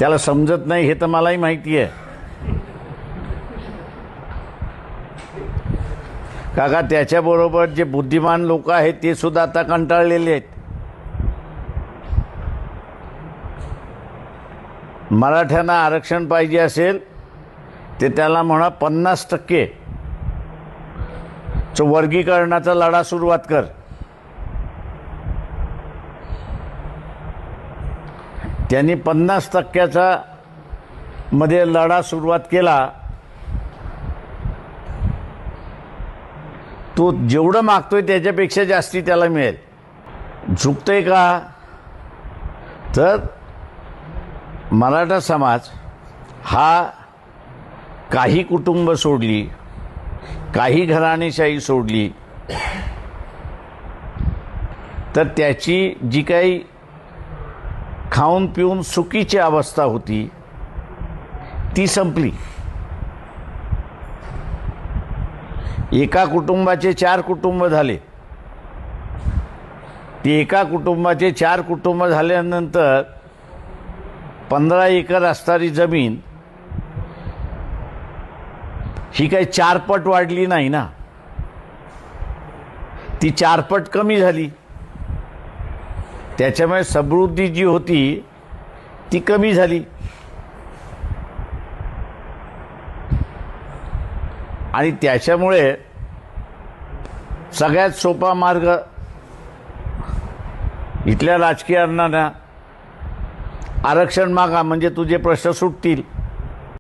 त्याला समजत नाही हे तर मलाही माहिती आहे. काका त्याच्याबरोबर जे बुद्धिमान लोक आहेत ते सुद्धा आता कंटाळलेले आहेत. मराठ्यांना आरक्षण पाहिजे असेल ते त्याला म्हणा 50% वर्गीकरणाचा लढा सुरुवात कर. त्यांनी 50% मध्ये लढा सुरुवात केला. तो जेवढं मागतोय त्याच्यापेक्षा जास्ती त्याला मिळेल. झुकतोय का? तर मराठा समाज हा काही कुटुंब सोडली, काही घराणेशाही सोडली तर त्याची जी काही खाऊन पिऊन सुखीची अवस्था होती ती संपली. एका कुटुंबाचे 4 कुटुंब झाले. ती एका कुटुंबाचे 4 कुटुंब झाल्यानंतर 15 एकर असणारी जमीन ही काही 4 पट वाढली नाही ना, ती 4 पट कमी झाली. त्याच्यामुळे समृद्धी जी होती ती कमी झाली. आणि त्याच्यामुळे सगळ्यात सोपा मार्ग इथल्या राजकीयांना आरक्षण मागा म्हणजे तुझे प्रश्न सुटतील.